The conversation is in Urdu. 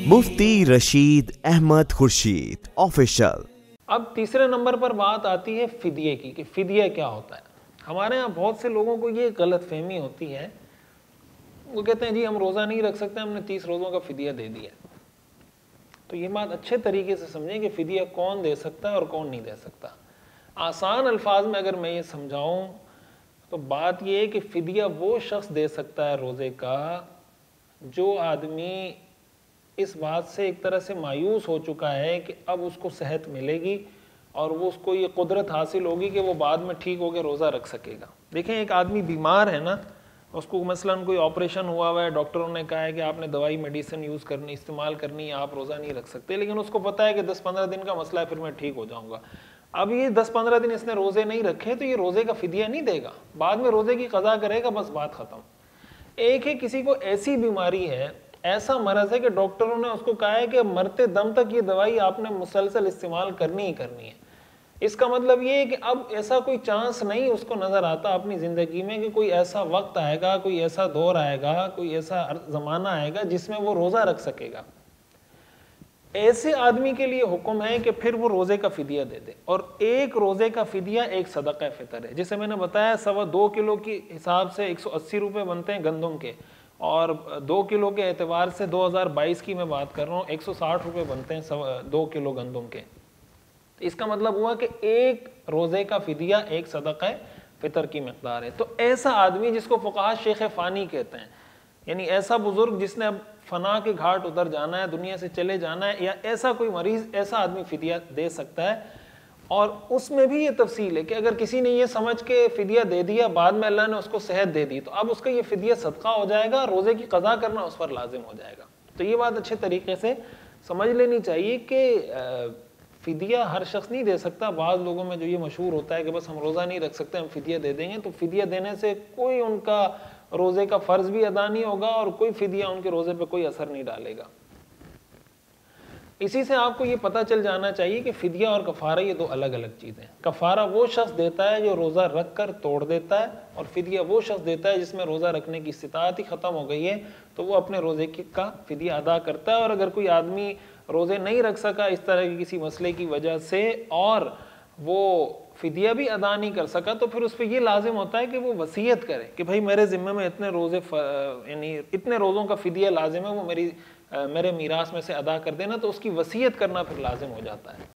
مفتی رشید احمد خورشید آفیشل۔ اب تیسرے نمبر پر بات آتی ہے فدیے کی کہ فدیہ کیا ہوتا ہے۔ ہمارے ہاں بہت سے لوگوں کو یہ غلط فہمی ہوتی ہے، وہ کہتے ہیں جی ہم روزہ نہیں رکھ سکتے، ہم نے 30 روزوں کا فدیہ دے دیا۔ تو یہ بات اچھے طریقے سے سمجھیں کہ فدیہ کون دے سکتا ہے اور کون نہیں دے سکتا۔ آسان الفاظ میں اگر میں یہ سمجھاؤں تو بات یہ ہے کہ فدیہ وہ شخص دے سکتا ہے روزے کا جو آدمی اس بات سے ایک طرح سے مایوس ہو چکا ہے کہ اب اس کو صحت ملے گی اور وہ اس کو یہ قدرت حاصل ہوگی کہ وہ بعد میں ٹھیک ہو کے روزہ رکھ سکے گا۔ دیکھیں ایک آدمی بیمار ہے نا، اس کو مثلاً کوئی آپریشن ہوا ہے، ڈاکٹروں نے کہا ہے کہ آپ نے دوائی میڈیسن یوز کرنی استعمال کرنی ہے، آپ روزہ نہیں رکھ سکتے، لیکن اس کو پتہ ہے کہ 10-15 دن کا مسئلہ ہے پھر میں ٹھیک ہو جاؤں گا۔ اب یہ 10-15 دن اس نے روزے نہیں رکھے تو یہ روزے کا فدیہ نہیں دے گا، بعد میں روزے کی قضا کرے گا، بس بات ختم۔ ایک ہے کسی کو ایسی بیماری ہے، ایسا مرض ہے کہ ڈاکٹروں نے اس کو کہا ہے کہ مرتے دم تک یہ دوائی آپ نے مسلسل استعمال کرنی ہی کرنی ہے۔ اس کا مطلب یہ ہے کہ اب ایسا کوئی چانس نہیں اس کو نظر آتا اپنی زندگی میں کہ کوئی ایسا وقت آئے گا، کوئی ایسا دور آئے گا، کوئی ایسا زمانہ آئے گا جس میں وہ روزہ رکھ سکے گا۔ ایسے آدمی کے لیے حکم ہے کہ پھر وہ روزے کا فدیہ دے دے، اور ایک روزے کا فدیہ ایک صدقہ فطر ہے، جسے میں نے بتایا 2.25 کلو کی حساب سے 180 روپے بنتے ہیں گندم کے، اور 2 کلو کے اعتبار سے 2022 کی میں بات کر رہا ہوں 160 روپے بنتے ہیں 2 کلو گندم کے۔ اس کا مطلب ہوا کہ ایک روزے کا فدیہ ایک صدقہ فطر کی مقدار ہے۔ تو ایسا آدمی جس کو فقہا شیخ فانی کہتے ہیں، یعنی ایسا بزرگ جس نے اب فنا کے گھاٹ اتر جانا ہے، دنیا سے چلے جانا ہے، یا ایسا کوئی مریض، ایسا آدمی فدیہ دے سکتا ہے۔ اور اس میں بھی یہ تفصیل ہے کہ اگر کسی نے یہ سمجھ کے فدیہ دے دیا، بعد میں اللہ نے اس کو صحت دے دی، تو اب اس کا یہ فدیہ صدقہ ہو جائے گا، روزے کی قضا کرنا اس پر لازم ہو جائے گا۔ تو یہ بات اچھے طریقے سے سمجھ لینی چاہیے کہ فدیہ ہر شخص نہیں دے سکتا۔ بعض لوگوں میں جو یہ مشہور ہوتا ہے کہ بس ہم روزہ نہیں رکھ سکتے، ہم فدیہ دے دیں گے، تو فدیہ دینے سے کوئی ان کا روزے کا فرض بھی ادا نہیں ہوگا اور کوئی فدیہ ان کے روزے پہ کوئی اثر نہیں ڈالے گا۔ اسی سے آپ کو یہ پتہ چل جانا چاہیے کہ فدیہ اور کفارہ یہ دو الگ الگ چیزیں ہیں۔ کفارہ وہ شخص دیتا ہے جو روزہ رکھ کر توڑ دیتا ہے، اور فدیہ وہ شخص دیتا ہے جس میں روزہ رکھنے کی استطاعت ہی ختم ہو گئی ہے، تو وہ اپنے روزے کا فدیہ ادا کرتا ہے۔ اور اگر کوئی آدمی روزے نہیں رکھ سکا اس طرح کی کسی مسئلے کی وجہ سے اور وہ فدیہ بھی ادا نہیں کر سکا، تو پھر اس پہ یہ لازم ہوتا ہے کہ وہ وصیت کرے کہ بھائی میرے ذمہ میں اتنے روزے یعنی اتنے روزوں کا فدیہ لازم ہے، وہ میرے میراث میں سے ادا کر دینا، تو اس کی وصیت کرنا پھر لازم ہو جاتا ہے۔